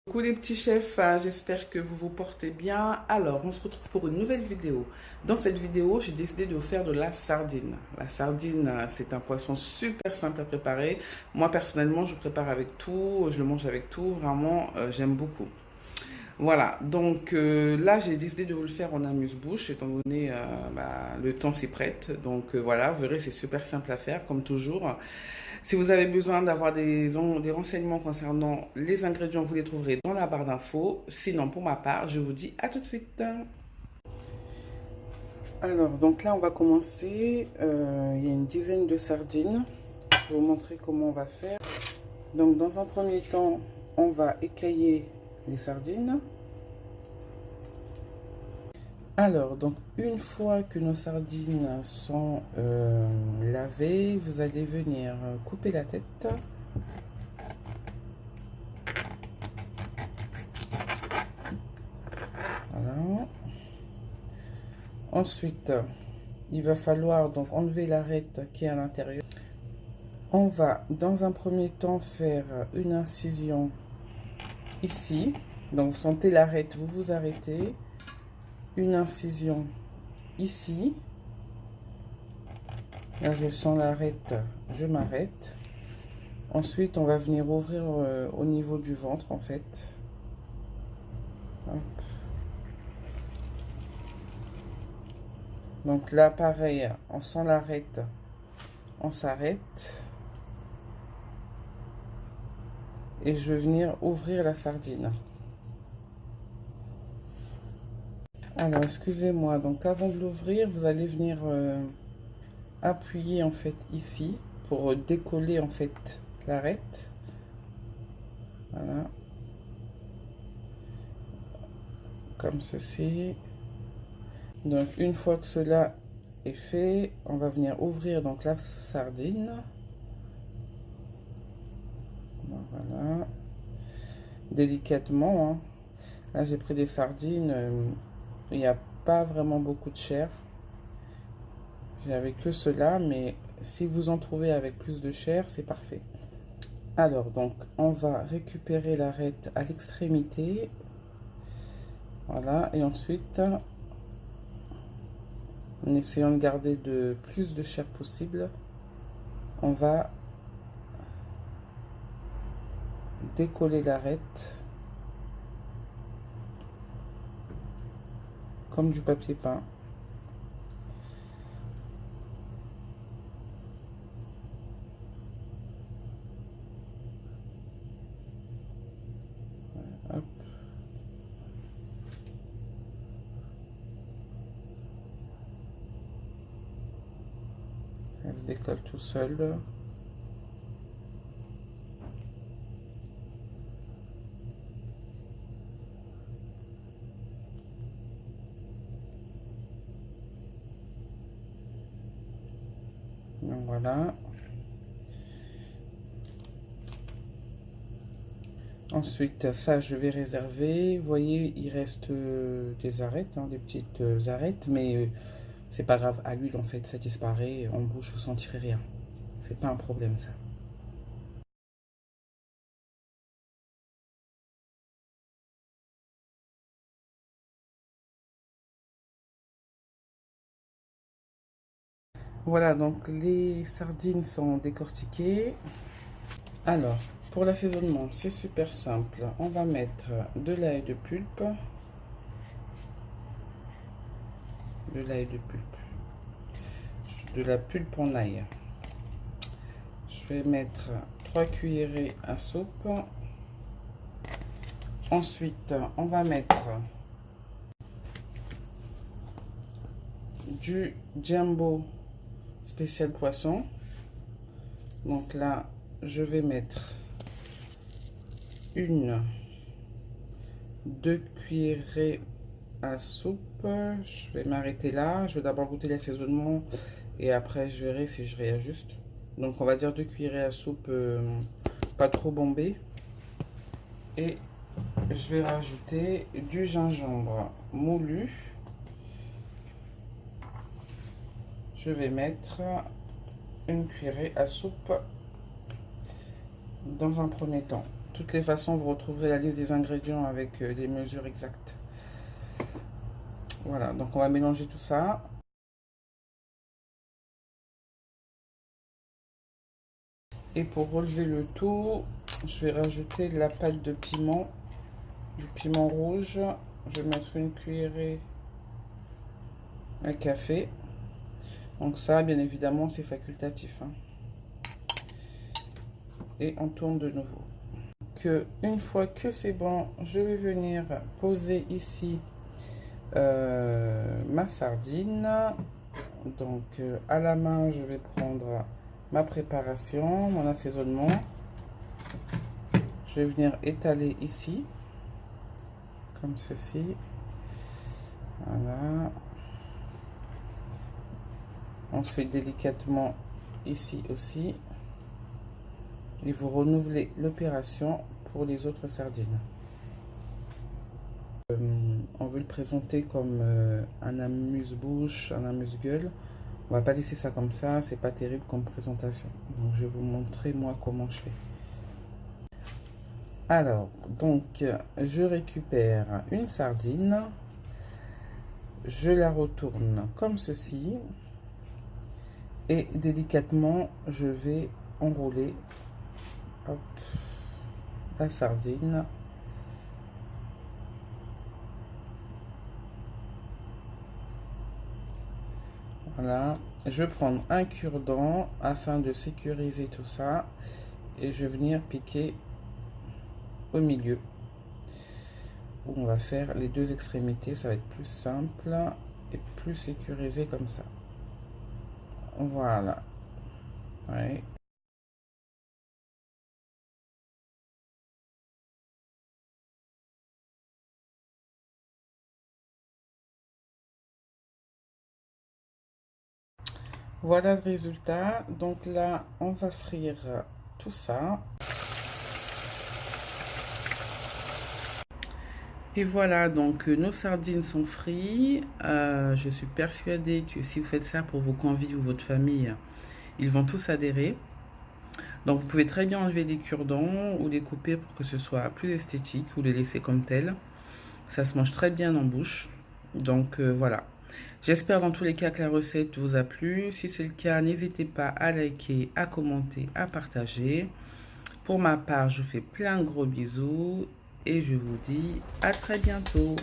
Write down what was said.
Coucou les petits chefs, j'espère que vous vous portez bien. Alors, on se retrouve pour une nouvelle vidéo. Dans cette vidéo, j'ai décidé de vous faire de la sardine. La sardine, c'est un poisson super simple à préparer. Moi, personnellement, je prépare avec tout, je le mange avec tout. Vraiment, j'aime beaucoup. Voilà, donc là, j'ai décidé de vous le faire en amuse-bouche, étant donné le temps s'y prête. Donc voilà, vous verrez, c'est super simple à faire, comme toujours. Si vous avez besoin d'avoir des renseignements concernant les ingrédients, vous les trouverez dans la barre d'infos. Sinon, pour ma part, je vous dis à tout de suite. Alors, donc là, on va commencer. Il y a une dizaine de sardines. Je vais vous montrer comment on va faire. Donc, dans un premier temps, on va écailler les sardines. Alors, donc, une fois que nos sardines sont lavées, vous allez venir couper la tête. Voilà. Ensuite, il va falloir donc enlever l'arête qui est à l'intérieur. On va dans un premier temps faire une incision ici. Donc vous sentez l'arête, vous vous arrêtez. Une incision ici. Là je sens l'arête, je m'arrête. Ensuite on va venir ouvrir au niveau du ventre en fait. Hop. Donc là pareil, on sent l'arête, on s'arrête. Et je vais venir ouvrir la sardine. Alors, excusez-moi, donc avant de l'ouvrir, vous allez venir appuyer en fait ici pour décoller en fait l'arête. Voilà. Comme ceci. Donc, une fois que cela est fait, on va venir ouvrir donc la sardine. Voilà. Délicatement, hein. Là, j'ai pris des sardines. Il n'y a pas vraiment beaucoup de chair. J'avais que cela, mais si vous en trouvez avec plus de chair, c'est parfait. Alors, donc, on va récupérer l'arête à l'extrémité. Voilà, et ensuite, en essayant de garder le plus de chair possible, on va décoller l'arête comme du papier peint. Hop. Elle se décolle tout seul. Donc voilà. Ensuite, ça, je vais réserver. Vous voyez, il reste des arêtes, hein, des petites arêtes, mais c'est pas grave. À l'huile, en fait, ça disparaît. En bouche, vous sentirez rien. C'est pas un problème, ça. Voilà, donc les sardines sont décortiquées. Alors, pour l'assaisonnement, c'est super simple. On va mettre de l'ail de pulpe. De l'ail de pulpe. De la pulpe en ail. Je vais mettre 3 cuillerées à soupe. Ensuite, on va mettre du jumbo spécial poisson. Donc là, je vais mettre 2 cuillerées à soupe. Je vais m'arrêter là. Je vais d'abord goûter l'assaisonnement et après je verrai si je réajuste. Donc on va dire 2 cuillerées à soupe, pas trop bombées. Et je vais rajouter du gingembre moulu. Je vais mettre une cuillerée à soupe dans un premier temps. toutes les façons, vous retrouverez la liste des ingrédients avec des mesures exactes. Voilà, donc on va mélanger tout ça. Et pour relever le tout, je vais rajouter de la pâte de piment, du piment rouge. Je vais mettre une cuillerée à café. Donc ça, bien évidemment, c'est facultatif, hein. Et on tourne de nouveau. Une fois que c'est bon, je vais venir poser ici ma sardine. Donc à la main, je vais prendre ma préparation, mon assaisonnement. Je vais venir étaler ici, comme ceci. Voilà. Ensuite, délicatement ici aussi. Et vous renouvelez l'opération pour les autres sardines. On veut le présenter comme un amuse-bouche, un amuse-gueule. On va pas laisser ça comme ça, c'est pas terrible comme présentation. Donc je vais vous montrer moi comment je fais. Alors, donc je récupère une sardine, je la retourne comme ceci et délicatement je vais enrouler, hop, la sardine. Voilà, je vais prendre un cure-dent afin de sécuriser tout ça et je vais venir piquer au milieu où on va faire les deux extrémités. Ça va être plus simple et plus sécurisé comme ça. Voilà. Ouais. Voilà le résultat. Donc là, on va frire tout ça. Et voilà, donc nos sardines sont frites. Je suis persuadée que si vous faites ça pour vos convives ou votre famille, ils vont tous adhérer. Donc vous pouvez très bien enlever les cure-dents ou les couper pour que ce soit plus esthétique ou les laisser comme tel. Ça se mange très bien en bouche. Donc voilà. J'espère dans tous les cas que la recette vous a plu. Si c'est le cas, n'hésitez pas à liker, à commenter, à partager. Pour ma part, je vous fais plein de gros bisous et je vous dis à très bientôt.